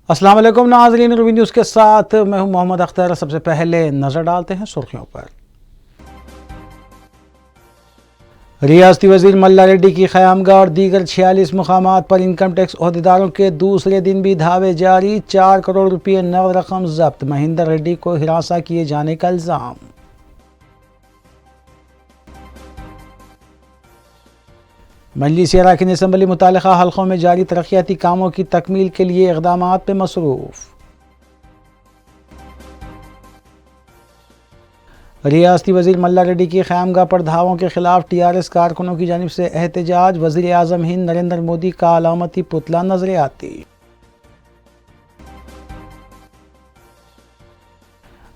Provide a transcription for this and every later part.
अस्सलाम वालेकुम नाज़रीन, रूबी न्यूज़ के साथ मैं हूं मोहम्मद अख्तर। सबसे पहले नज़र डालते हैं सुर्खियों पर। रियासती वज़ीर मल्ला रेड्डी की क़यामगाह और दीगर 46 मुक़ामात पर इनकम टैक्स ओहदेदारों के दूसरे दिन भी धावे जारी। 4 करोड़ रुपये नकद रकम जब्त। महिंदर रेड्डी को हिरासा किए जाने का इल्ज़ाम। मजलिस अरकान असम्बली मुतालिका हल्कों में जारी तरक्याती कामों की तकमील के लिए इक़दामात में मसरूफ़। रियासती वज़ीर मल्ला रेड्डी की क़यामगाह पर धावों के खिलाफ TRS कारकुनों की जानिब से एहतजाज। वज़ीर आज़म हिंद नरेंद्र मोदी का अलामती पुतला नजरियाती।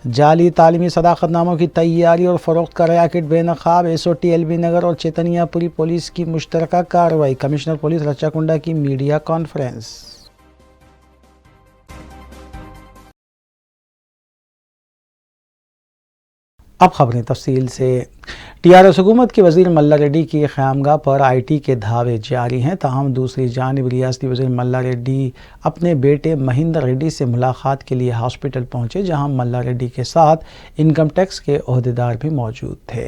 जाली तालीमी सदाकतनामों की तैयारी और फ़रोख्त का रैकेट बेनकाब। SOT LB नगर और चेतनियापुरी पुलिस की मुश्तरका कार्रवाई। कमिश्नर पुलिस रच्चाकुंडा की मीडिया कॉन्फ्रेंस। अब खबरें तफसील से। TRS हुकूमत के वज़ीर मल्ला रेड्डी की क़यामगाह पर IT के धावे जारी हैं। ताहम दूसरी जानिब रियासती वज़ीर मल्ला रेड्डी अपने बेटे महिंदर रेड्डी से मुलाकात के लिए हॉस्पिटल पहुंचे, जहां मल्ला रेड्डी के साथ इनकम टैक्स के ओहदेदार भी मौजूद थे।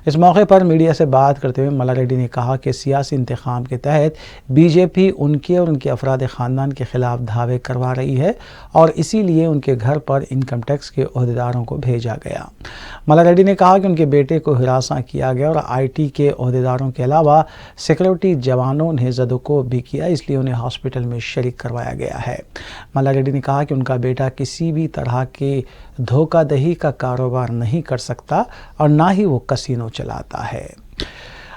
इस मौके पर मीडिया से बात करते हुए मल्ला रेड्डी ने कहा कि सियासी इंतखाब के तहत BJP उनके और उनके अफराद ख़ानदान के खिलाफ धावे करवा रही है और इसीलिए उनके घर पर इनकम टैक्स के ओहदेदारों को भेजा गया। मल्ला रेड्डी ने कहा कि उनके बेटे को हिरासा किया गया और IT के ओहदेदारों के अलावा सिक्योरिटी जवानों ने ज़दोकोब भी किया, इसलिए उन्हें हॉस्पिटल में शरीक करवाया गया है। मल्ला रेड्डी ने कहा कि उनका बेटा किसी भी तरह के धोखाधड़ी का कारोबार नहीं कर सकता और ना ही वो कसीनो चलाता है।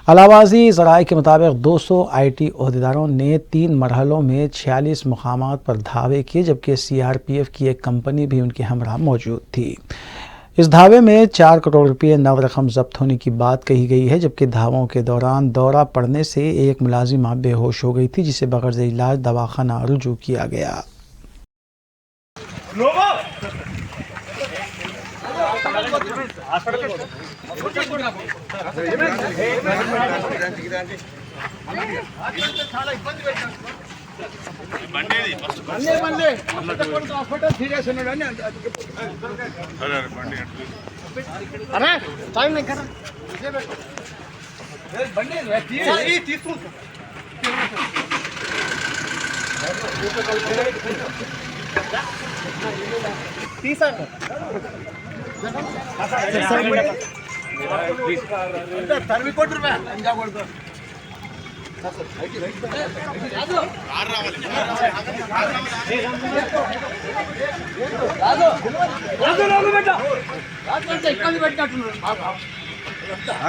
अलावाज़ी ज़राए के मुताबिक 200 IT ओहदेदारों ने 3 मरहलों में 46 मुकामात पर धावे किए, जबकि CRPF की एक कंपनी भी उनके हमरा मौजूद थी। इस धावे में 4 करोड़ रुपये नकद रकम जब्त होने की बात कही गई है, जबकि धावों के दौरान दौरा पड़ने से एक मुलाजिमा बेहोश हो गई थी, जिसे बगैर इलाज दवाखाना रुजू किया गया।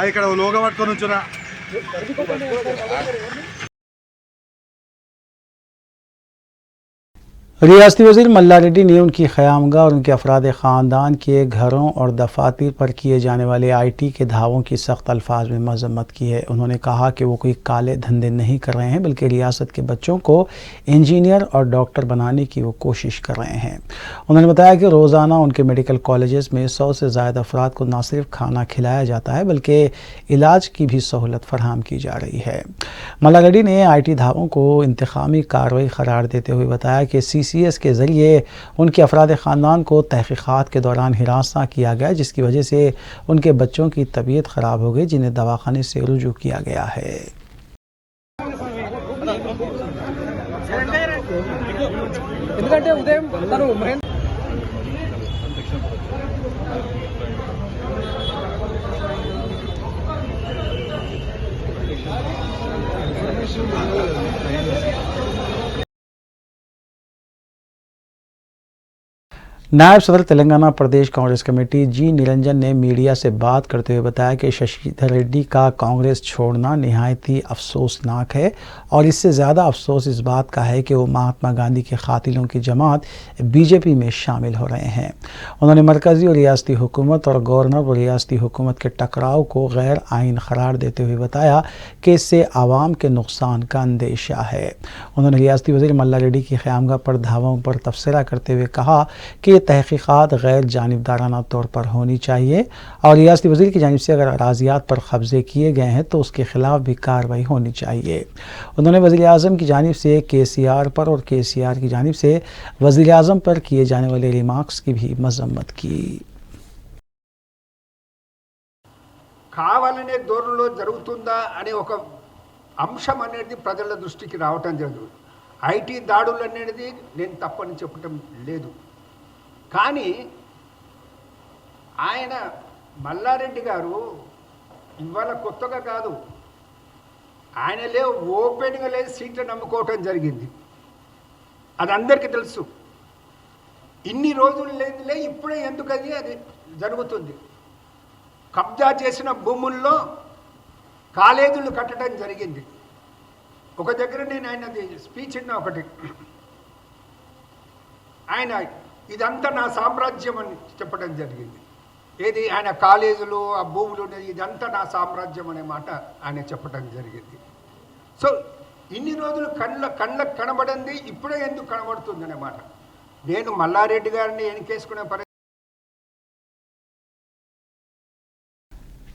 ఇక్కడ లోగా పట్టుకొని వచ్చురా। रियासती वज़ीर मल्ला रेड्डी ने उनकी क़यामगाह और उनके अफराद ख़ानदान के घरों और दफातर पर किए जाने वाले IT के धावों की सख्त अल्फाज में मज़म्मत की है। उन्होंने कहा कि वो कोई काले धंधे नहीं कर रहे हैं, बल्कि रियासत के बच्चों को इंजीनियर और डॉक्टर बनाने की वो कोशिश कर रहे हैं। उन्होंने बताया कि रोज़ाना उनके मेडिकल कॉलेजेस में 100 से ज़्यादा अफराद को न सिर्फ खाना खिलाया जाता है, बल्कि इलाज की भी सहूलत फराहम की जा रही है। मल्ला रेड्डी ने IT धावों को इंतकामी कार्रवाई करार देते हुए बताया कि CCS के ज़रिए उनके अफराद ख़ानदान को तहक़ीक़ात के दौरान हिरासा किया गया, जिसकी वजह से उनके बच्चों की तबीयत ख़राब हो गई, जिन्हें दवाखाने से रुजू किया गया है। नायब सदर तेलंगाना प्रदेश कांग्रेस कमेटी G निरंजन ने मीडिया से बात करते हुए बताया कि शशिधर रेड्डी का कांग्रेस छोड़ना निहायत ही अफसोसनाक है और इससे ज़्यादा अफसोस इस बात का है कि वो महात्मा गांधी के कातिलों की जमात BJP में शामिल हो रहे हैं। उन्होंने मरकज़ी और रियासती हुकूमत और गवर्नर और रियासती हुकूमत के टकराव को गैर आइन करार देते हुए बताया कि इससे आवाम के नुकसान का अंदेशा है। उन्होंने रियासती वज़ीर मल्ला रेड्डी की क़यामगाह पर धावों पर तबसरा करते हुए कहा कि ये तहकीकात गैर जानिबदाराना तौर पर होनी चाहिए और रियासती वज़ीर की जानिब से अगर अराज़ियात पर कब्ज़े किए गए हैं तो उसके ख़िलाफ़ भी कार्रवाई होनी चाहिए। उन्होंने वज़ीर आज़म की जानिब से KCR पर और KCR की जानिब से वज़ीर आज़म पर किए जाने वाले रिमार्क्स की भी मज़म्मत की। కావాలనే ధోరణిలో జరుగుతుందా అనే ఒక అంశం అనేది ప్రజల దృష్టికి రావటం జరుగుతుంది. ఐటీ దాడులు అనేది నేను తప్పని చెప్పటం లేదు, కానీ ఆయన మల్లారెడ్డి గారు ఇవాళ కొత్తగా కాదు, ఆయనలే ఓపెన్గా లేదు సీట్లు నమ్ముకోవటం జరిగింది. అది అందరికీ తెలుసు. ఇన్ని రోజులు లేదులే, ఇప్పుడే ఎందుకది అది జరుగుతుంది. కబ్జా చేసిన భూముల్లో కాలేజీలు కట్టడం జరిగింది. ఒక దగ్గర నేను ఆయనది స్పీచ్ ఇన్న ఒకటి, ఆయన ఇదంతా నా సామ్రాజ్యం అని చెప్పడం జరిగింది. ఏది ఆయన కాలేజీలు ఆ భూములు ఇదంతా నా సామ్రాజ్యం అనే మాట ఆయన చెప్పడం జరిగింది. సో ఇన్ని రోజులు కళ్ళకు కనబడింది, ఇప్పుడే ఎందుకు కనబడుతుంది అనే మాట. నేను మల్లారెడ్డి గారిని ఎన్నికేసుకునే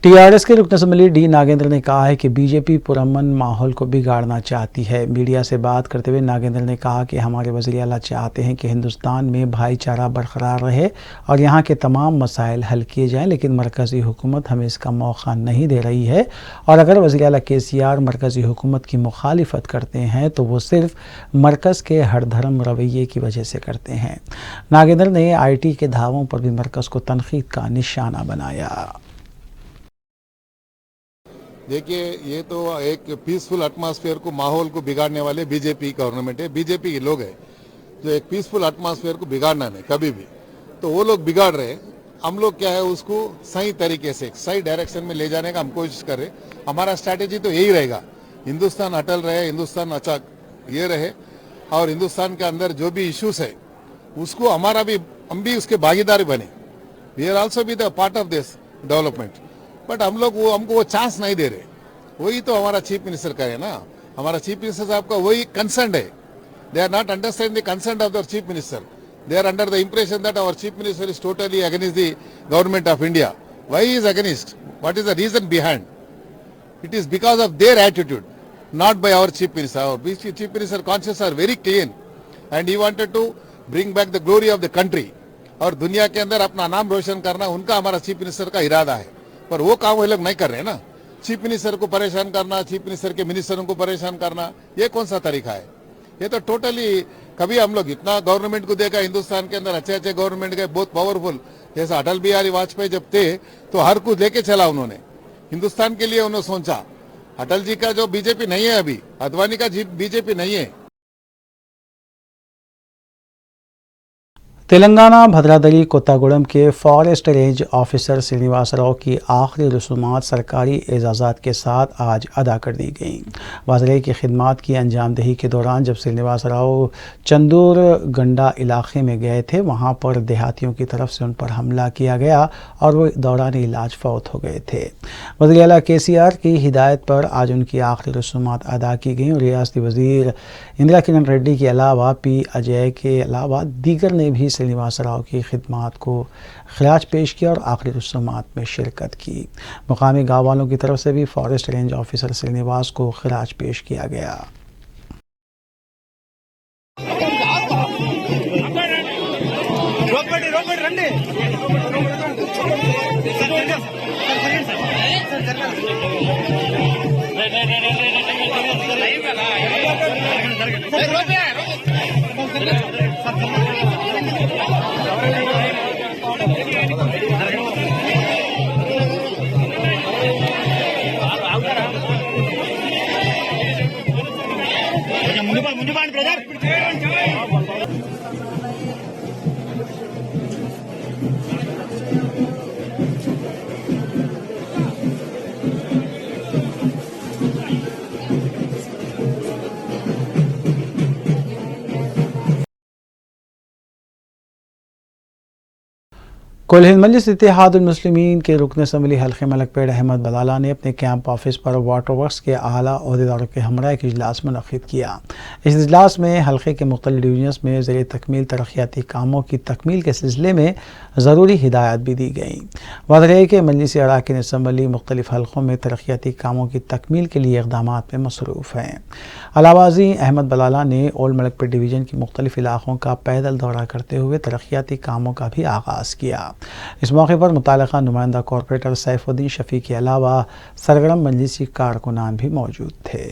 TRS के रुकन असम्बली डी नागेंद्र ने कहा है कि बीजेपी पुरअमन माहौल को बिगाड़ना चाहती है। मीडिया से बात करते हुए नागेंद्र ने कहा कि हमारे वज़ीर आला चाहते हैं कि हिंदुस्तान में भाईचारा बरकरार रहे और यहाँ के तमाम मसाइल हल किए जाएं, लेकिन मरकज़ी हुकूमत हमें इसका मौका नहीं दे रही है और अगर वज़ीर आला KCR मरकज़ी हुकूमत की मुखालिफत करते हैं तो वो सिर्फ मरकज़ के हरधर्म रवैये की वजह से करते हैं। नागेंद्र ने IT के दावों पर भी मरकज़ को तनक़ीद का निशाना बनाया। देखिए, ये तो एक पीसफुल एटमॉस्फेयर को, माहौल को बिगाड़ने वाले बीजेपी गवर्नमेंट है, बीजेपी के लोग हैं जो एक पीसफुल एटमॉस्फेयर को बिगाड़ना नहीं कभी भी, तो वो लोग बिगाड़ रहे हैं। हम लोग क्या है उसको सही तरीके से सही डायरेक्शन में ले जाने का हम कोशिश कर रहे हैं। हमारा स्ट्रैटेजी तो यही रहेगा, हिंदुस्तान अटल रहे, हिंदुस्तान अच्छा ये रहे और हिंदुस्तान के अंदर जो भी इश्यूज है उसको हम भी उसके भागीदारी बने। We are also be the part of this development, but हम लोग हमको वो चांस नहीं दे रहे। वही तो हमारा चीफ मिनिस्टर का है ना, हमारा चीफ मिनिस्टर साहब का वही कंसर्न है। They are not understanding the concern of the chief minister, they are under the impression that our chief minister is totally against the government of India. Why he is against? What is the reason behind? It is because of their attitude, not by our chief minister. Our chief minister conscience are very clean and he wanted to bring back the glory of the country. और दुनिया के अंदर अपना नाम रोशन करना उनका हमारा chief minister का इरादा है, पर वो काम वो लोग नहीं कर रहे हैं ना। चीफ मिनिस्टर को परेशान करना, चीफ मिनिस्टर के मिनिस्टरों को परेशान करना, ये कौन सा तरीका है? ये तो टोटली, कभी हम लोग इतना गवर्नमेंट को देखा हिंदुस्तान के अंदर, अच्छे अच्छे गवर्नमेंट गए, बहुत पावरफुल, जैसा अटल बिहारी वाजपेयी जब थे तो हर कुछ लेके चला उन्होंने, हिंदुस्तान के लिए उन्होंने सोचा। अटल जी का जो बीजेपी नहीं है अभी, अडवाणी का बीजेपी नहीं है। तेलंगाना भद्रादरी कोत्तागुड़म के फॉरेस्ट रेंज ऑफिसर श्रीनिवासराव की आखिरी रसूमात सरकारी एजाज़ात के साथ आज अदा कर दी गई। वाज़रे की खिदमात की अंजामदही के दौरान जब श्रीनिवासराव चंदूर गंडा इलाके में गए थे, वहां पर देहातियों की तरफ से उन पर हमला किया गया और वो दौरान इलाज फौत हो गए थे। वज़ीर आला KCR की हिदायत पर आज उनकी आखिरी रसूमात अदा की गई और रियासती वज़ीर इंदिरा किरण रेड्डी के अलावा P. अजय के अलावा दीगर ने भी श्रीनिवासराव की खिदमात को खराज पेश किया और आखिरी रसूमात में शिरकत की। मुकामी गाँव वालों की तरफ से भी फॉरेस्ट रेंज ऑफिसर श्रीनिवास को खराज पेश किया गया। कुल हिंद मजलिस इत्तेहादुल मुस्लिमीन के रुकन असम्बली हल्के मलकपेट अहमद बलाला ने अपने कैंप ऑफिस पर वाटर वर्क्स के आला ओहदेदारों के हमरा एक इजलास मुनक़्क़िद किया। इस इजलास में हल्के के मुख्तलिफ डिवीजन्स में ज़ेर तकमील तरक्याती कामों की तकमील के सिलसिले में ज़रूरी हिदायत भी दी गई। वाज़ेह है कि मजलिस अरकान असम्बली मुख्तलिफ हल्कों में तरक्याती कामों की तकमील के लिए इक़दामात में मसरूफ़ हैं। अलावाज़ी अहमद बलाला ने ओल्ड मलकपेट डिवीज़न के मुख्तलिफ इलाक़ों का पैदल दौरा करते हुए तरक्याती कामों का भी आगाज़ किया। इस मौके पर मुताल्लिक़ा नुमाइंदा कॉरपोरेटर सैफुद्दीन शफ़ी के अलावा सरगर्म मजलिसी कारकुनान भी मौजूद थे।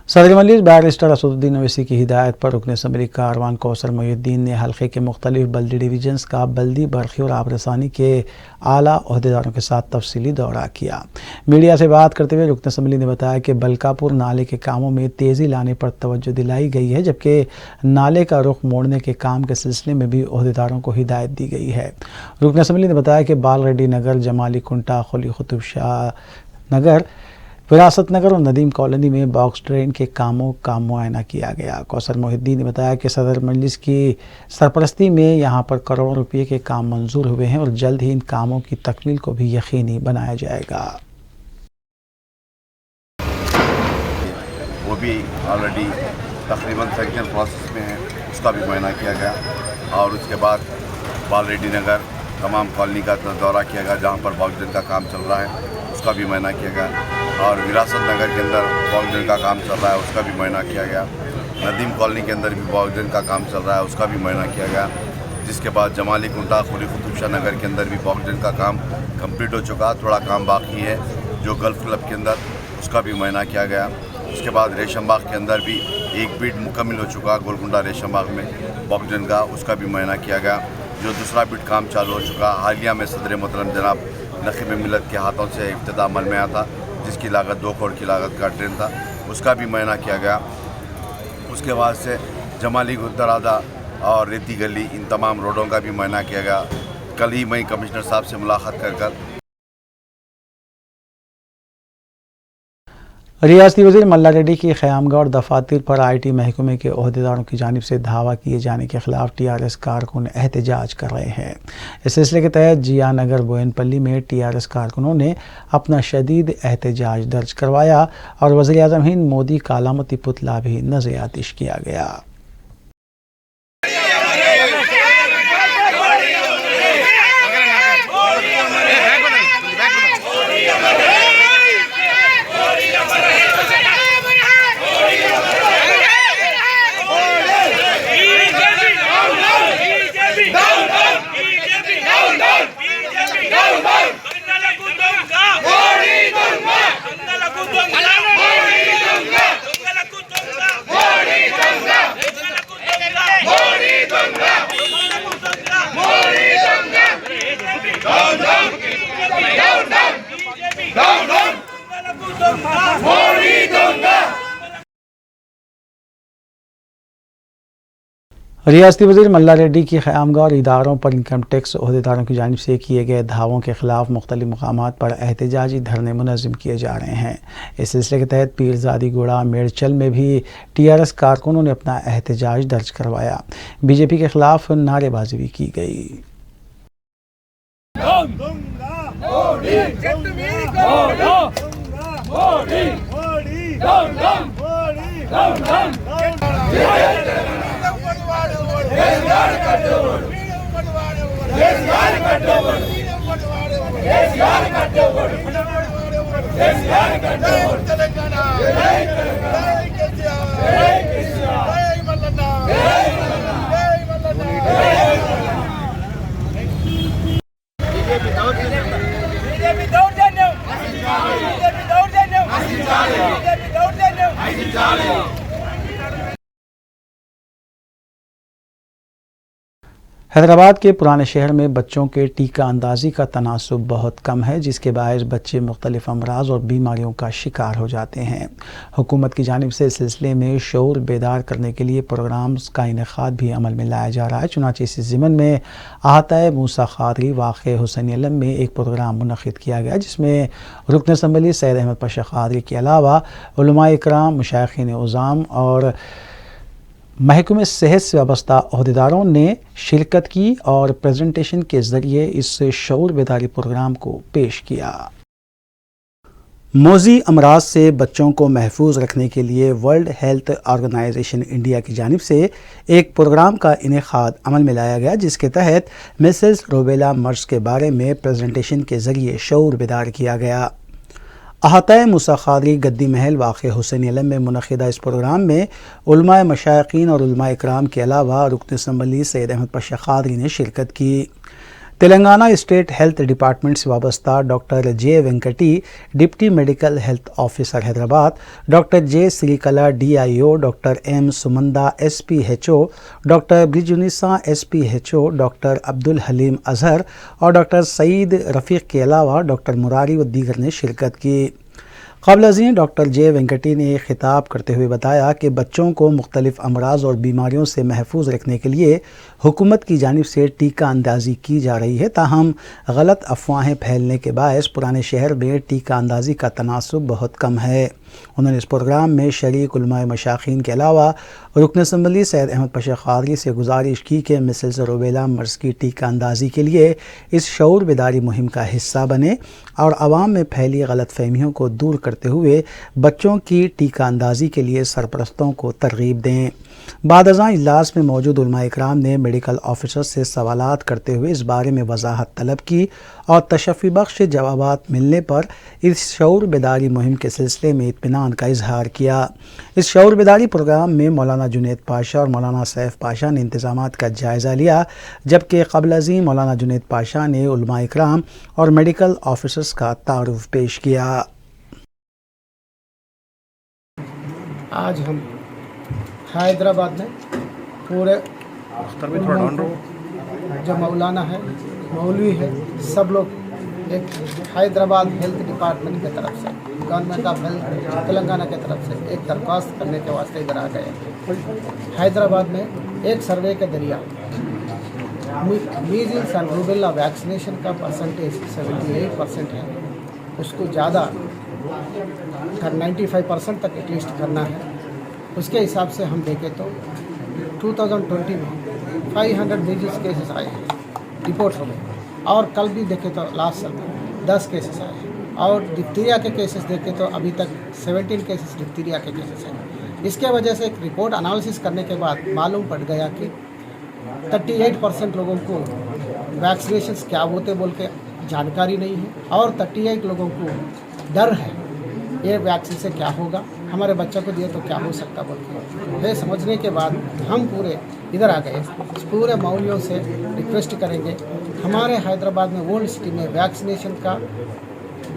सदर मजलिस बैरिस्टर असदुद्दीन ओवैसी की हिदायत पर रुकन असम्बली कारवान कौसर मोहिउद्दीन ने हल्के के मुख्तलिफ बल्दी डिवीजन्स का बल्दी बरखी और आबरसानी के आला ओहदेदारों के साथ तफसीली दौरा किया। मीडिया से बात करते हुए रुकन असम्बली ने बताया कि बलकापुर नाले के कामों में तेज़ी लाने पर तवज्जो दिलाई गई है, जबकि नाले का रुख मोड़ने के काम के सिलसिले में भी ओहदेदारों को हिदायत दी गई है। रुकन असम्बली ने बताया कि बाल रेड्डी नगर, जमाली कुंटा, खुली कुतुब शाह नगर, विरासत नगर और नदीम कॉलोनी में बॉक्स ड्रेन के कामों का मुआयना किया गया। कौसर मोहिउद्दीन ने बताया कि सदर मजलिस की सरपरस्ती में यहाँ पर करोड़ों रुपये के काम मंजूर हुए हैं और जल्द ही इन कामों की तकमील को भी यकीनी बनाया जाएगा। वो भी ऑलरेडी तकरीबन सेक्शन प्रोसेस में है, उसका भी मुआयना किया गया और उसके बाद बाल रेड्डी नगर तमाम कॉलोनी का दौरा किया गया जहाँ पर बॉक्स ड्रेन का काम चल रहा है, उसका भी मुआयना किया गया और विरासत नगर के अंदर बॉक्स ड्रेन का काम चल रहा है, उसका भी मुआयना किया गया। नदीम कॉलोनी के अंदर भी बॉक्स ड्रेन का काम चल रहा है, उसका भी मुआयना किया गया। जिसके बाद जमाली कुंटा, खुली कुतुब शाह नगर के अंदर भी बॉक्स ड्रेन का काम कंप्लीट हो चुका, थोड़ा काम बाकी है जो गल्फ क्लब के अंदर, उसका भी मुआयना किया गया। उसके बाद रेशम बाग के अंदर भी एक बिट मुकम्मल हो चुका, गोलकुंडा रेशम बाग में बॉक्स ड्रेन का, उसका भी मुआयना किया गया। जो दूसरा बिट काम चालू हो चुका, हालिया में सदर मोहतरम जनाब नक़ीब मिल्लत के हाथों से इफ्तिताह अमल में आया था, जिसकी लागत 2 करोड़ की लागत का ड्रेन था, उसका भी मुआयना किया गया। उसके बाद से जमाली दरादा और रेती गली, इन तमाम रोडों का भी मुआयना किया गया। कल ही मैं कमिश्नर साहब से मुलाकात कर रियासती वज़ीर मल्ला रेड्डी की क़यामगाह और दफातर पर IT महकमे के ओहदेदारों की जानिब से धावा किए जाने के ख़िलाफ़ TRS कारकुन एहतजाज कर रहे हैं। इस सिलसिले के तहत जिया नगर बोयनपल्ली में TRS कारकुनों ने अपना शदीद एहतजाज दर्ज करवाया और वज़ीर आज़म हिंद मोदी का अलामती पुतला भी नज़र आतिश किया गया। रियासती वज़ीर मल्ला रेड्डी की क़यामगाह और इदारों पर इनकम टैक्स ओहदेदारों की जानिब से किए गए दावों के ख़िलाफ़ मुख्तलिफ़ मकामात पर एहतजाजी धरने मुनज़्ज़म किए जा रहे हैं। इस सिलसिले के तहत पीरज़ादी गुड़ा मेड़चल में भी TRS कारकुनों ने अपना एहतजाज दर्ज करवाया। BJP के ख़िलाफ़ नारेबाजी भी की गई। हैदराबाद के पुराने शहर में बच्चों के टीका अंदाजी का तनासुब बहुत कम है, जिसके बायस बच्चे मुख्तलिफ अमराज और बीमारियों का शिकार हो जाते हैं। हुकूमत की जानिब से इस सिलसिले में शऊर बेदार करने के लिए प्रोग्राम्स का इनेकाद भी अमल में लाया जा रहा है। चुनांचे इस ज़िमन में अहाता मूसा खादरी वाक़े हुसैन अलम में एक प्रोग्राम मुनक़िद किया गया, जिसमें रुकन असम्बली सैयद अहमद पाशा खादरी के अलावा उलमाए इकराम, मशाइखीन उज़ाम और महकमे सेहत से वाबस्ता अहदेदारों ने शिरकत की और प्रेजेंटेशन के ज़रिए इस शऊर बेदारी प्रोग्राम को पेश किया। मौजी अमराज से बच्चों को महफूज रखने के लिए वर्ल्ड हेल्थ ऑर्गेनाइजेशन इंडिया की जानिब से एक प्रोग्राम का इनेकाद अमल में लाया गया, जिसके तहत मिसेस रूबेला मर्स के बारे में प्रेजेंटेशन के ज़रिए शऊर बेदार किया गया। अहाता मूसा खादरी गद्दी महल वाक़े हुसैन अलम में मुनक़िदा इस प्रोग्राम में उलमाए मशाइखीन और उलमाए इकराम के अलावा रुकन असम्बली सैयद अहमद पाशा खादरी ने शिरकत की। तेलंगाना स्टेट हेल्थ डिपार्टमेंट से वाबस्ता doctor J Venkati, deputy medical health officer Hyderabad, doctor J Srikala DIO, doctor M Sumanda SPHO, doctor Brijunisa SPHO, doctor Abdul Haleem Azhar और डॉक्टर सईद रफ़ीक के अलावा डॉक्टर मुरारी व दीगर ने शिरकत की। क़ब्ल अज़ीं डॉक्टर जे वेंकटी ने खिताब करते हुए बताया कि बच्चों को मुख्तलिफ अमराज और बीमारियों से महफूज रखने के लिए हुकूमत की जानिब से टीका अंदाज़ी की जा रही है, ताहम गलत अफवाहें फैलने के बायस पुराने शहर में टीका अंदाज़ी का तनासुब बहुत कम है। उन्होंने इस प्रोग्राम में शरीक उलमाए मशाइखीन के अलावा रुकन असम्बली सैयद अहमद पाशा खादरी से गुजारिश की कि मिसेस रूबेला मर्स की टीका अंदाज़ी के लिए इस शऊर बेदारी मुहिम का हिस्सा बने और आवाम में फैली गलत फहमियों को दूर करते हुए बच्चों की टीका अंदाज़ी के लिए सरपरस्तों को तरगीब दें। बाद-अज़ां इजलास में मौजूद उलमाए इकराम ने मेडिकल ऑफिसर से सवालात करते हुए इस बारे में वजाहत तलब की और तशफ़ी बख्श जवाबात मिलने पर इस शऊर बेदारी मुहिम के सिलसिले में इत्मीनान का इजहार किया। इस शऊर बेदारी प्रोग्राम में मौलाना जुनैद पाशा और मौलाना सैफ पाशा ने इंतज़ामात का जायज़ा लिया, जबकि क़ब्ल अज़ीं मौलाना जुनैद पाशा ने उलमाए इकराम और मेडिकल ऑफिसर्स का तारुफ पेश किया। आज हम हैदराबाद में पूरे जो मौलाना है, मौलवी है, सब लोग एक हैदराबाद हेल्थ डिपार्टमेंट की तरफ से, गवर्नमेंट ऑफ हेल्थ तेलंगाना की तरफ से एक दरख्वास्त करने के वास्ते इधर आ गए। हैदराबाद में एक सर्वे के जरिए मीज़ल्स एंड रूबेला वैक्सीनेशन का परसेंटेज 78% है, उसको ज़्यादा 95% तक एटलीस्ट करना है। उसके हिसाब से हम देखें तो 2020 में 500 मीज़ल्स केसेस आए हैं, रिपोर्ट हो गए, और कल भी देखें तो लास्ट साल 10 केसेस आए हैं, और डिप्थीरिया के केसेस देखें तो अभी तक 17 केसेस डिप्थीरिया के केसेस हैं। इसके वजह से एक रिपोर्ट एनालिसिस करने के बाद मालूम पड़ गया कि 38% लोगों को वैक्सीनेशन क्या होते बोल के जानकारी नहीं है, और 38 लोगों को डर है ये वैक्सीन से क्या होगा, हमारे बच्चों को दिए तो क्या हो सकता बोल के। ये समझने के बाद हम पूरे इधर आ गए। पूरे मौलवियों से रिक्वेस्ट करेंगे, हमारे हैदराबाद में ओल्ड सिटी में वैक्सीनेशन का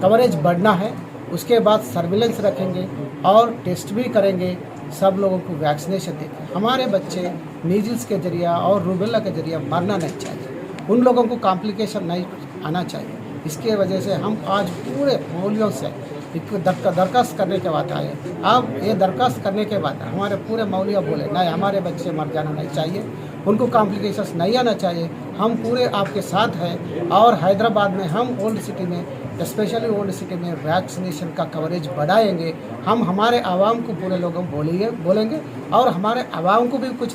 कवरेज बढ़ना है, उसके बाद सर्विलेंस रखेंगे और टेस्ट भी करेंगे, सब लोगों को वैक्सीनेशन देंगे। हमारे बच्चे मीज़ल्स के जरिए और रूबेला के जरिए मरना नहीं चाहिए, उन लोगों को कॉम्प्लिकेशन नहीं आना चाहिए। इसके वजह से हम आज पूरे मौलवियों से दरखास्त करने के बाद आए। अब ये दरखास्त करने के बाद हमारे पूरे मौलवी बोले नहीं, हमारे बच्चे मर जाना नहीं चाहिए, उनको कॉम्प्लिकेशंस नहीं आना चाहिए, हम पूरे आपके साथ हैं। और हैदराबाद में हम ओल्ड सिटी में, स्पेशली ओल्ड सिटी में वैक्सीनेशन का कवरेज बढ़ाएंगे। हम हमारे आवाम को पूरे लोगों बोलेंगे और हमारे आवाम को भी कुछ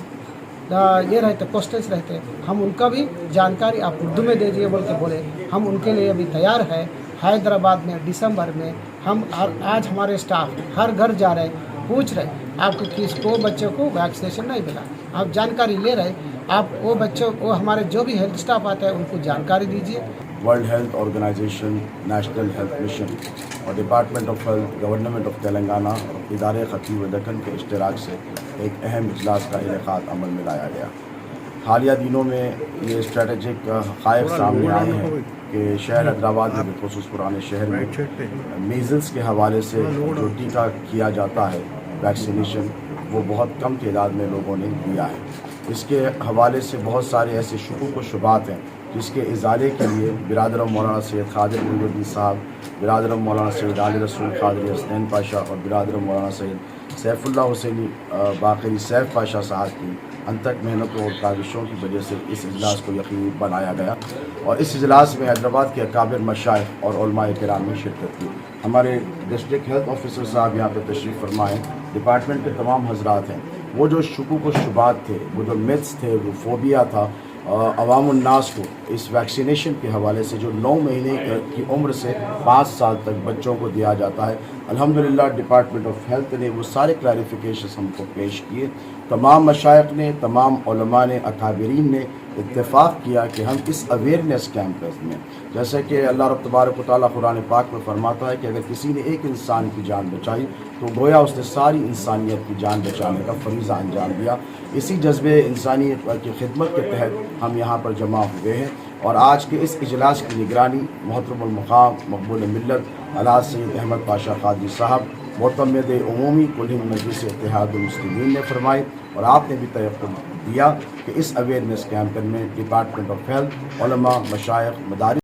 ये रहते क्वेश्चंस रहते, हम उनका भी जानकारी आप उर्दू में दीजिए बोल के बोले, हम उनके लिए भी तैयार है। हैदराबाद में दिसंबर में हम आज हमारे स्टाफ हर घर जा रहे, पूछ रहे आपको किसको बच्चों को वैक्सीनेशन नहीं मिला, आप जानकारी ले रहे, आप वो बच्चों वो हमारे जो भी हेल्थ स्टाफ आते हैं उनको जानकारी दीजिए। World health organisation, national health mission और department of health, government of Telangana और इदारे खतीब दक्कन के इश्तराक से एक अहम इजलास का इनेकाद अमल में लाया गया। हालिया दिनों में ये स्ट्रेटजिक हक़ाइक़ सामने आए हैं कि शहर हैदराबाद में, बिलखुसूस पुराने शहर में मीज़ल्स के हवाले से जो टीका किया जाता है वैक्सीनेशन वो बहुत कम तादाद में लोगों ने दिया है। इसके हवाले से बहुत सारे ऐसे शुकूक व शुबात हैं जिसके इजाले के लिए बिरादरम मौलाना सैयद खादिर मोइनुद्दीन साहब, बिरादरम मौलाना सैयद आली रसूल कादरी हसनैन पाशा और बिरादरम मौलाना सैयद सैफुल्लाह हुसैनी बाक़री सैफ पाशा साहब की अनथक मेहनतों और काविशों की वजह से इस इजलास को यकीनी बनाया गया और इस इजलास में हैदराबाद के अकाबिर मशाइख और उलमाए किराम ने शिरकत की। हमारे डिस्ट्रिक्ट हेल्थ ऑफिसर साहब यहाँ पर तशरीफ़ फरमाएँ, डिपार्टमेंट के तमाम हजरात हैं। वो जो शुकूक व शुबात थे, वो जो मिथ्स थे, वो फोबिया था अवामुन्नास को इस वैक्सीनेशन के हवाले से जो 9 महीने की उम्र से 5 साल तक बच्चों को दिया जाता है, अल्हम्दुलिल्लाह डिपार्टमेंट ऑफ हेल्थ ने वो सारे क्लैरिफिकेशंस हमको पेश किए। तमाम मशाइख ने, तमाम उलमा ने, अकाबिरीन ने इत्तेफाक किया कि हम इस अवेयरनेस कैंपेन में, जैसे कि अल्लाह रब तबारक व तआला कुरान पाक में फरमाता है कि अगर किसी ने एक इंसान की जान बचाई तो गोया उसने सारी इंसानियत की जान बचाने का फरीज़ा अंजाम दिया। इसी जज्बे इंसानियत की खिदमत के तहत हम यहाँ पर जमा हुए हैं और आज के इस इजलास की निगरानी मोहतरमुल मुक़ाम मक़बूल मिल्लत अल्हाज़ सैयद अहमद पाशा क़ादरी साहब मुतम्मिद उमूमी कुल हिंद मजलिस इत्तेहादुल मुस्लिमीन ने फरमाई और आपने भी तयक़्क़ुद दिया कि इस अवेयरनेस कैंपेन में डिपार्टमेंट ऑफ हेल्थ, उलमा, मशाइख, मदारिस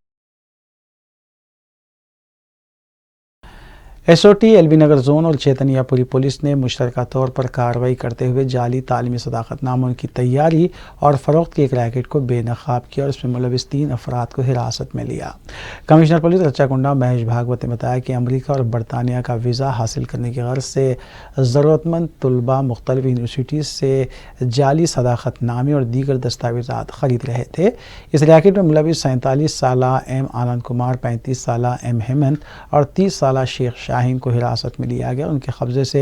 एसओटी एलबी नगर जोन और चैतन्यापुरी पुलिस ने मुश्तरका तौर पर कार्रवाई करते हुए जाली तालीमी सदाकतनामों की तैयारी और फ़रोख्त के एक रैकेट को बेनकाब किया और इसमें मुलविस 3 अफराद को हिरासत में लिया। कमिश्नर पुलिस रच्चाकुंडा महेश भागवत ने बताया कि अमरीका और बरतानिया का वीज़ा हासिल करने की गर्ज से ज़रूरतमंद तलबा मुख्तलिफ यूनिवर्सिटीज़ से जाली सदाकतनामे और दीगर दस्तावेज़ात ख़रीद रहे थे। इस रैकेट में मुलविस 47 साला एम आनंद कुमार, 35 साला एम हेमंत और 30 साला शेख शाहीन को हिरासत में लिया गया। उनके कब्जे से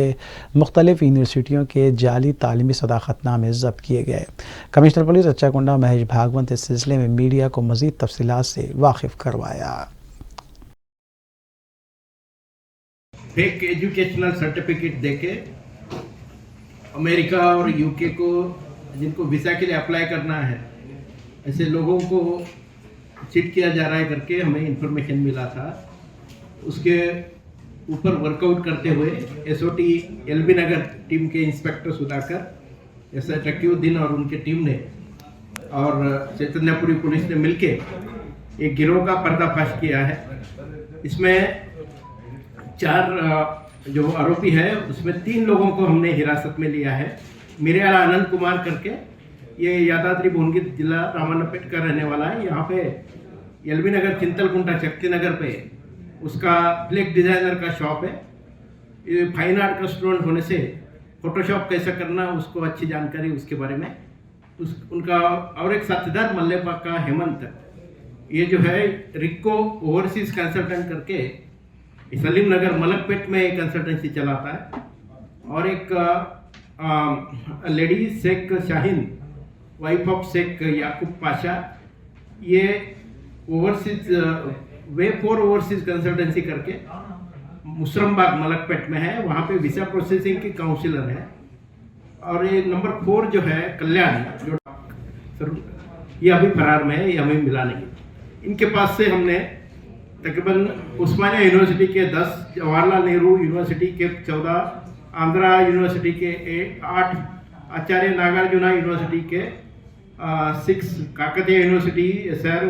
मुख्तलिफ यूनिवर्सिटियों के जाली तालीमी सदाकतनामे ज़ब्त किए गए। कमिश्नर पुलिस रच्चाकुंडा महेश भागवत इस सिलसिले में मीडिया को मज़ीद तफसीलात से वाकिफ़ करवाया। फेक एजुकेशनल सर्टिफिकेट देके अमेरिका और यूके को जिनको वीज़ा के लिए अप्लाई करना है ऐसे लोगों को चिट किया जा रहा है करके हमें इंफॉर्मेशन मिला था। उसके ऊपर वर्कआउट करते हुए एसओटी एलबी नगर टीम के इंस्पेक्टर सुधाकर, एसआई तकीउद्दीन और उनके टीम ने और चैतन्यपुरी पुलिस ने मिलके एक गिरोह का पर्दाफाश किया है। इसमें 4 जो आरोपी है उसमें 3 लोगों को हमने हिरासत में लिया है। मिर्याला आनंद कुमार करके, ये यादाद्री भुवनगिर जिला रामानापेट का रहने वाला है। यहाँ पे एलबी नगर चिंतलकुंटा शक्ति नगर पे उसका फ्लेक डिज़ाइनर का शॉप है। ये फाइन आर्ट का स्टूडेंट होने से फोटोशॉप कैसा करना उसको अच्छी जानकारी उसके बारे में। उनका और एक साथीदार मल्लेपा का हेमंत, ये जो है रिक्को ओवरसीज कंसल्टेंट करके सलीम नगर मलकपेट में एक कंसल्टेंसी चलाता है। और एक lady Sheikh Shaheen, wife of Sheikh Yakub Pasha, ये ओवरसीज वे 4 ओवरसीज कंसल्टेंसी करके मुसरमबाग मलकपेट में है, वहाँ पे वीज़ा प्रोसेसिंग की काउंसिलर है। और ये नंबर 4 जो है कल्याण, जो सर ये अभी फरार में है, ये हमें मिला नहीं। इनके पास से हमने तकरीबन उस्मानिया यूनिवर्सिटी के 10, जवाहरलाल नेहरू यूनिवर्सिटी के 14, आंध्रा यूनिवर्सिटी के 8, आचार्य नागार्जुना यूनिवर्सिटी के 6, Kakatiya university, SR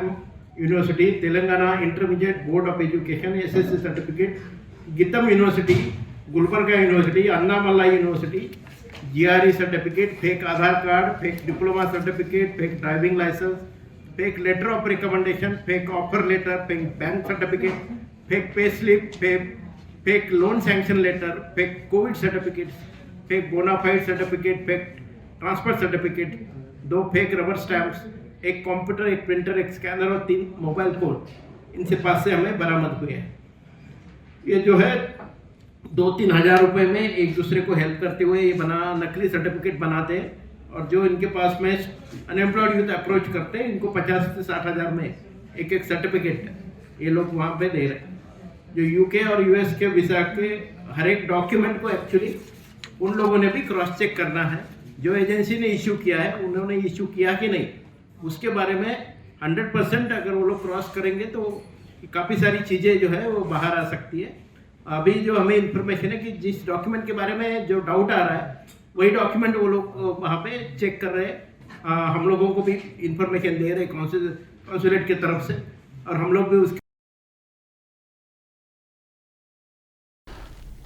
university, Telangana intermediate board of education SSC certificate, GITAM university, Gulbarga university, Annamalai university, GRE certificate, fake Aadhaar card, fake diploma certificate, fake driving licence, fake letter of recommendation, fake offer letter, fake bank certificate, fake pay slip, fake loan sanction letter, fake covid certificate, fake bonafide certificate, fake transfer certificate, 2 fake rubber stamps, एक computer, एक printer, एक scanner और 3 mobile phone इनसे पास से हमें बरामद हुए हैं। ये जो है 2-3 हज़ार रुपये में एक दूसरे को हेल्प करते हुए ये नकली सर्टिफिकेट बनाते हैं और जो इनके पास में अनएम्प्लॉयड यूथ अप्रोच करते हैं इनको 50 से 60 हज़ार में एक सर्टिफिकेट ये लोग वहाँ पे दे रहे हैं। जो यूके और यूएस के वीज़ा के हर एक डॉक्यूमेंट को एक्चुअली उन लोगों ने भी क्रॉस चेक करना है। जो एजेंसी ने इशू किया है उन्होंने इशू किया कि नहीं उसके बारे में 100% अगर वो लोग क्रॉस करेंगे तो काफ़ी सारी चीज़ें जो है वो बाहर आ सकती है। अभी जो हमें इन्फॉर्मेशन है कि जिस डॉक्यूमेंट के बारे में जो डाउट आ रहा है वही डॉक्यूमेंट वो लोग वहाँ पे चेक कर रहे हैं। हम लोगों को भी इन्फॉर्मेशन दे रहे हैं कॉन्सुलेट की तरफ से, और हम लोग भी उसके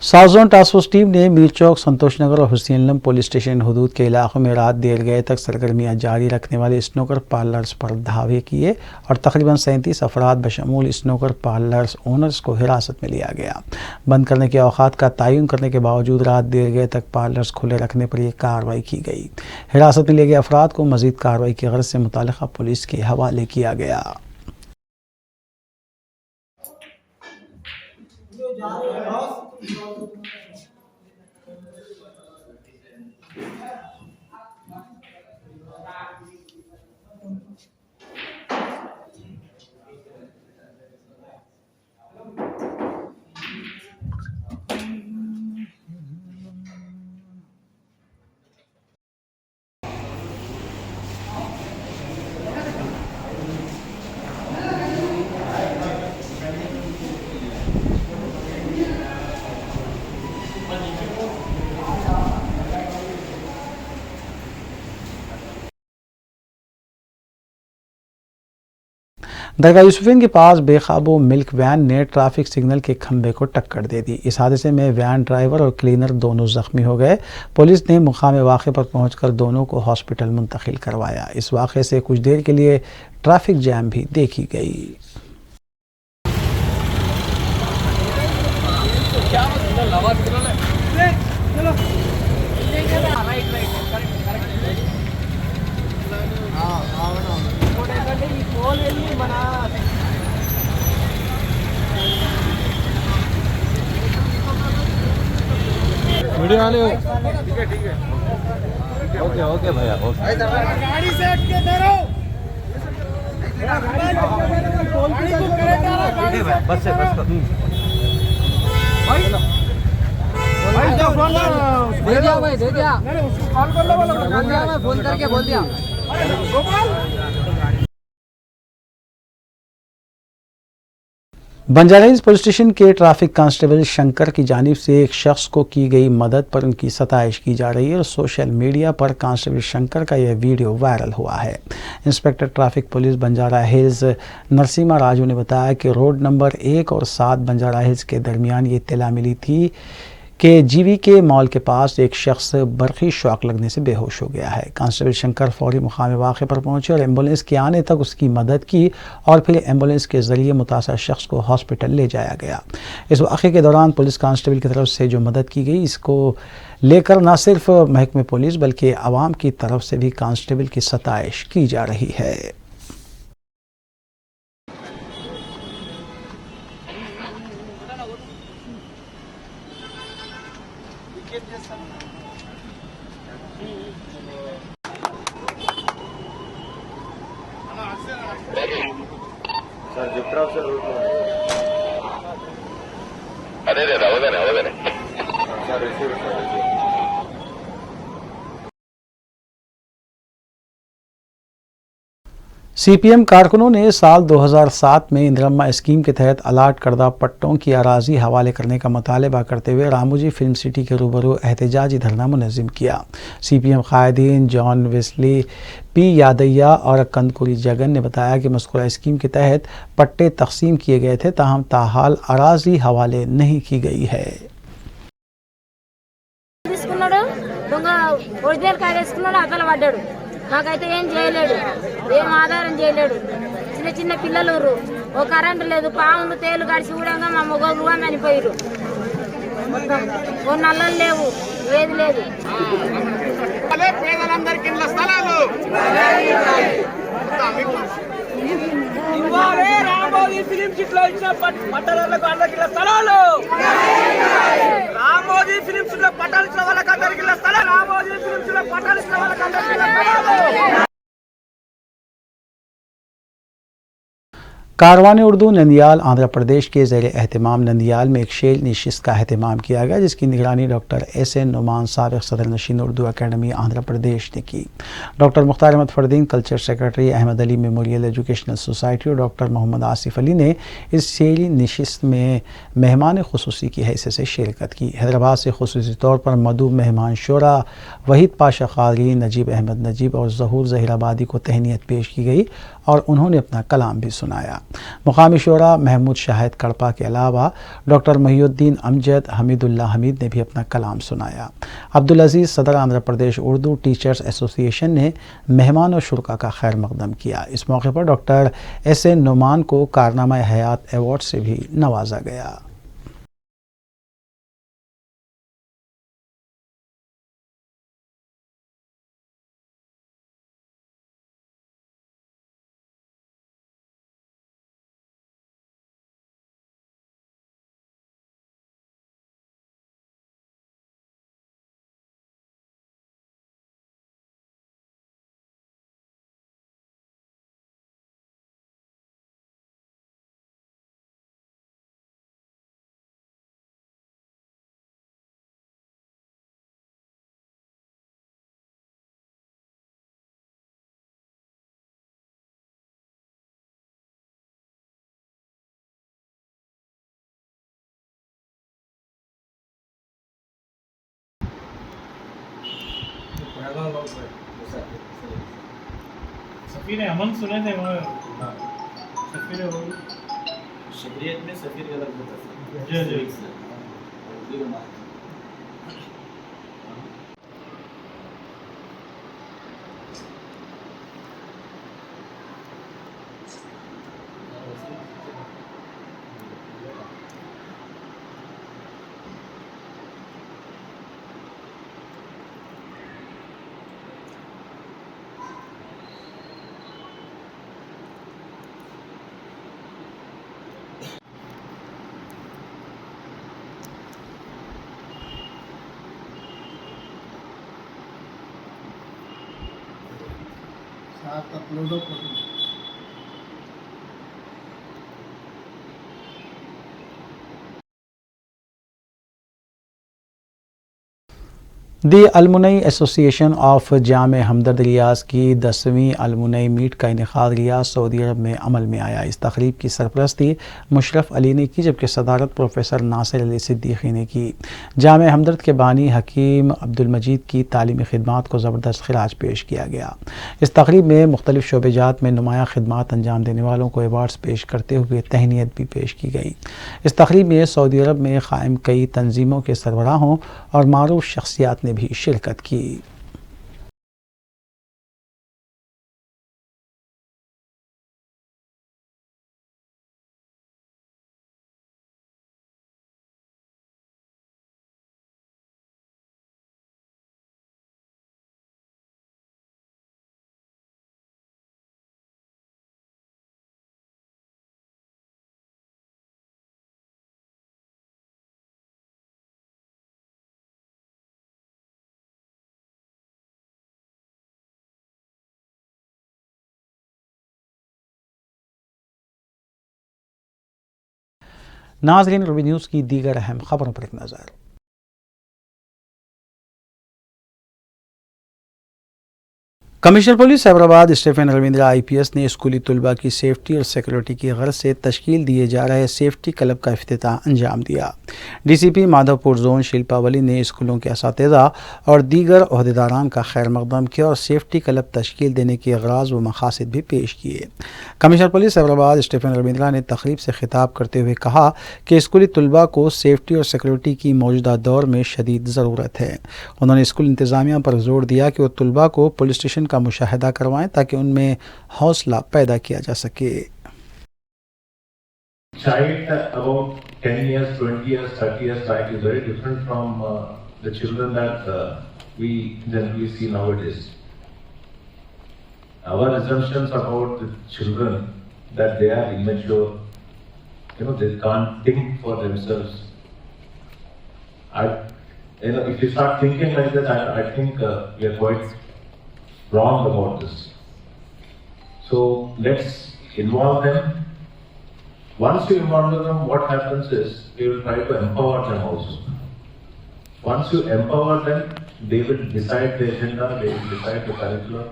south zone task force team ने मीर चौक, संतोष नगर और हुसैनलम पुलिस स्टेशन हदूद के इलाकों में रात देर गए तक सरगर्मियां जारी रखने वाले स्नूकर पार्लर्स पर धावे किए और तकरीबन 37 अफराद बशमूल स्नूकर पार्लर्स ओनर्स को हिरासत में लिया गया। बंद करने के औकात का तयन करने के बावजूद रात देर गए तक पार्लर्स खुले रखने पर यह कार्रवाई की गई। हिरासत में लिए गए अफराद को मजीद कार्रवाई की गर्ज से मुतल्लिका पुलिस के हवाले किया गया। दरगाह यूसुफीन के पास बेकाबू मिल्क वैन ने ट्रैफिक सिग्नल के खंभे को टक्कर दे दी। इस हादसे में वैन ड्राइवर और क्लीनर दोनों जख्मी हो गए। पुलिस ने मुकाम वाक़े पर पहुंचकर दोनों को हॉस्पिटल मुंतकिल करवाया। इस वाक़े से कुछ देर के लिए ट्रैफिक जैम भी देखी गई। वीडियो वाले हो? ठीक है ओके भैया ओके। गाड़ी से हट के दे रहो। बस से बस दे दिया भाई, दे दिया। कॉल कर लो, मैं फोन करके बोल दिया। बंजारा हिल्स पुलिस स्टेशन के ट्रैफिक कांस्टेबल शंकर की जानिब से एक शख्स को की गई मदद पर उनकी सताइश की जा रही है और सोशल मीडिया पर कांस्टेबल शंकर का यह वीडियो वायरल हुआ है। Inspector traffic police Banjara hills Narasimha Raju ने बताया कि रोड नंबर 1 और 7 बंजारा हिल्स के दरमियान ये इत्तला मिली थी कि जीवीके मॉल के पास एक शख्स बरक़ी शॉक लगने से बेहोश हो गया है। कांस्टेबल शंकर फौरी मुकाम वाक़े पर पहुंचे और एम्बुलेंस के आने तक उसकी मदद की और फिर एम्बुलेंस के ज़रिए मुतासर शख्स को हॉस्पिटल ले जाया गया। इस वाक़े के दौरान पुलिस कांस्टेबल की तरफ से जो मदद की गई, इसको लेकर न सिर्फ महकमे पुलिस बल्कि आवाम की तरफ से भी कांस्टेबल की सताइश की जा रही है। सीपीएम कारकुनों ने साल 2007 में इंदिरम्मा स्कीम के तहत अलाट करदा पट्टों की अराजी हवाले करने का मुतालबा करते हुए रामोजी फिल्म सिटी के रूबरू एहतजाजी धरना मुनज़्ज़म किया। CPM कायदीन John Wesley, P Yadaiah और कंदकुरी जगन ने बताया कि मज़कूरा स्कीम के तहत पट्टे तकसीम किए गए थे, ताहम ताहाल अराजी हवाले नहीं की गई है। నాకైతే ఏం చేయలేడు, ఏం ఆధారం చేయలేడు. చిన్న చిన్న పిల్లలు ఓ కరెంటు లేదు, పాములు తేలు గడిచి కూడా మా మొగలు చనిపోయారు. ఓ నల్లలు లేవు, ఏది లేదు. పేదలందరికీ ఇళ్ల స్థలాలు రామోజీ ఫిలిం సిటీలో ఇచ్చిన పట్టణాలకు అందరికి ఇళ్ల స్థలాలు. రామోజీ ఫిలిం సిటీలో పట్టాలు ఇచ్చిన వాళ్ళకి అందరికి ఇళ్ల స్థలాలు. రామోజీ ఫిలిం సిటీలో పట్టాలు ఇచ్చిన వాళ్ళకి అందరికి ఇళ్ల స్థలాలు. कारवान उर्दू नंदियाल आंध्र प्रदेश के ज़ेर एहतमाम नंदियाल में एक शेर नशिस्त का अहतमाम किया गया, जिसकी निगरानी डॉक्टर एस.एन. नुमान साबिक़ सदर नशीन उर्दू अकेडमी आंध्र प्रदेश ने की। Doctor Mukhtar Ahmed Fardeen, culture secretary, Ahmed Ali memorial educational society और डॉक्टर मोहम्मद आसिफ अली ने इस शेरी नशिस्त में मेहमान खुसूसी की हैसियत से शिरकत की। हैदराबाद से खुसूसी तौर पर मदू मेहमान शोरा वहीद पाशा क़ादरी, नजीब अहमद नजीब और ज़हूर ज़हीराबादी को तहनीत पेश की गई और उन्होंने अपना कलाम भी सुनाया। मुकामी शोरा महमूद शाहिद कड़पा के अलावा डॉक्टर महिउद्दीन अमजद, हमीदुल्ला हमीद ने भी अपना कलाम सुनाया। अब्दुल अजीज़ सदर आंध्र प्रदेश उर्दू टीचर्स एसोसिएशन ने मेहमान और शुरका का खैर मकदम किया। इस मौके पर डॉक्टर एस.एन. नुमान को कारनामा हयात अवार्ड से भी नवाजा गया। सफ़ीर अमन सुने थे वो सफ़ीर शरीयत में सफ़ीर का लफ्ज़ होता है। साथ अपलोडो दी अलमुनई एसोसिएशन ऑफ जामे हमदर्द रियाज की 10वीं अलमुनई मीट का इनेकाद रियाज सऊदी अरब में अमल में आया। इस तकरीब की सरपरस्ती मुशरफ अली ने की, जबकि सदारत प्रोफेसर नासिर अली सिद्दीकी ने की। जामे हमदर्द के बानी हकीम अब्दुल मजीद की तालीमी खिदमात को ज़बरदस्त खिराज पेश किया गया। इस तकरीब में मुख्तलिफ शोबेजात में नुमाया खिदमात अंजाम देने वालों को अवार्ड्स पेश करते हुए तहनीत भी पेश की गई। इस तकरीब में सऊदी अरब में कायम कई तंजीमों के सरबराहों और मारूफ शख्सियात ने भी शिरकत की। नाज़रीन, रूबी न्यूज़ की दीगर अहम खबरों पर एक नज़र। Commissioner police Hyderabad Stephen Ravindra IPS ने स्कूली तलबा की सेफ्टी और सिक्योरिटी की गर्ज से तश्कील दिए जा रहे सेफ्टी क्लब का इफ्तिताह अंजाम दिया। DCP माधवपुर जोन शिल्पा वली ने स्कूलों के असातिज़ा और दीगर ओहदेदारान का खैर मकदम किया और सेफ्टी क्लब तश्कील देने के अगराज व मकासद भी पेश किए। Commissioner police Hyderabad Stephen Ravindra ने तकरीब से खिताब करते हुए कहा कि स्कूली तलबा को सेफ्टी और सिक्योरिटी की मौजूदा दौर में शदीद ज़रूरत है। उन्होंने स्कूल इंतज़ामिया पर जोर दिया कि वो तलबा को पुलिस स्टेशन का मुशाहिदा करवाएं ताकि उनमें हौसला पैदा किया जा सके। Child about 10 years, 20 years, 30 years back is very different from the children that we generally see nowadays. Our assumptions about the children that they are immature, they can't think for themselves. If you start thinking like that, I think we are quite wrong about this. So let's involve them Once you empower them, what happens is you will try to empower them also. Once you empower them, they will decide the agenda, they will decide the curriculum.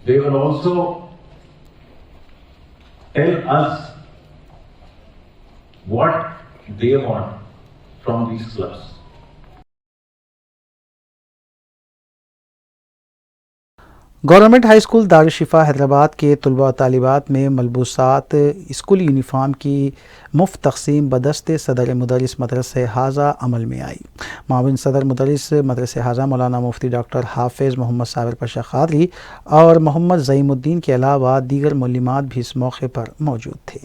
They will also tell us what they want from these clubs. Government high school Darushifa Hyderabad के तलबा व तालिबात में मलबूसात school uniform की मुफ्त तकसीम बदस्ते सदर मुदरिस मदरसे हाजा अमल में आई। माविन सदर मुदरिस मदरसे हाजा मौलाना मुफ्ती डॉक्टर हाफिज़ मोहम्मद साबिर पाशा क़ादरी और मोहम्मद ज़ईमुद्दीन के अलावा दीगर मुअल्लिमात भी इस मौके पर मौजूद थे।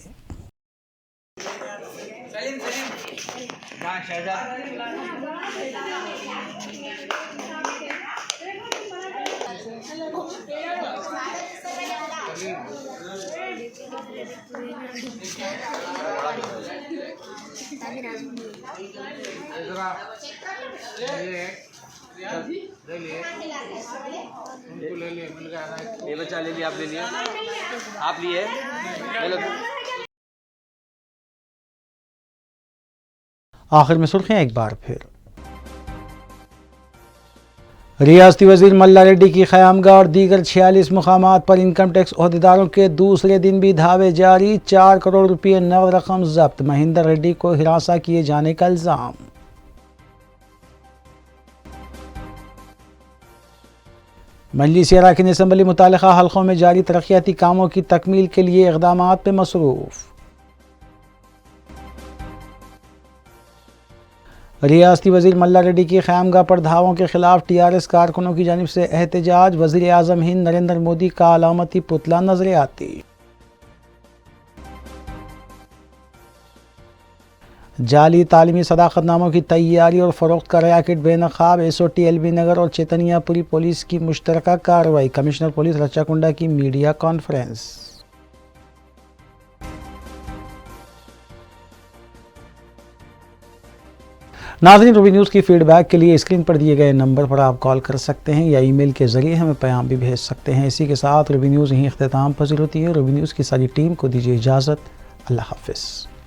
ये बच्चा ले लिया, आप ले लिए, आप लिए, ले लो। आखिर में सुर्खियां एक बार फिर। रियासती वजीर मल्ला रेड्डी की क़यामगाह और दीगर 46 मुकामात पर इनकम टैक्स ओहदेदारों के दूसरे दिन भी धावे जारी। 4 करोड़ रुपये नकद रकम जब्त। महिंदर रेड्डी को हिरासा किए जाने का इल्ज़ाम। मजलिस अरकान असम्बली मुतालिका हल्कों में जारी तरक्याती कामों की तकमील के लिए इक़दामात पे मसरूफ़। रियासती वजीर मल्ला रेड्डी की क़यामगाह पर धावों के खिलाफ TRS कारकुनों की जानिब से एहतजाज। वज़ीर आज़म हिंद नरेंद्र मोदी का अलामती पुतला नजरियाती। जाली तालीमी सदाकतनामों की तैयारी और फ़रोख्त का रैकेट बेनकाब। SOT LB नगर और चैतन्यापुरी पुलिस की मुश्तरका कार्रवाई। कमिश्नर पुलिस रच्चाकुंडा की मीडिया कॉन्फ्रेंस। नाज़रीन, रूबी न्यूज़ की फीडबैक के लिए स्क्रीन पर दिए गए नंबर पर आप कॉल कर सकते हैं या ईमेल के ज़रिए हमें पैगाम भी भेज सकते हैं। इसी के साथ रूबी न्यूज़ यहीं इख्तिताम पज़ीर होती है। रूबी न्यूज़ की सारी टीम को दीजिए इजाज़त। अल्लाह हाफ़िज़।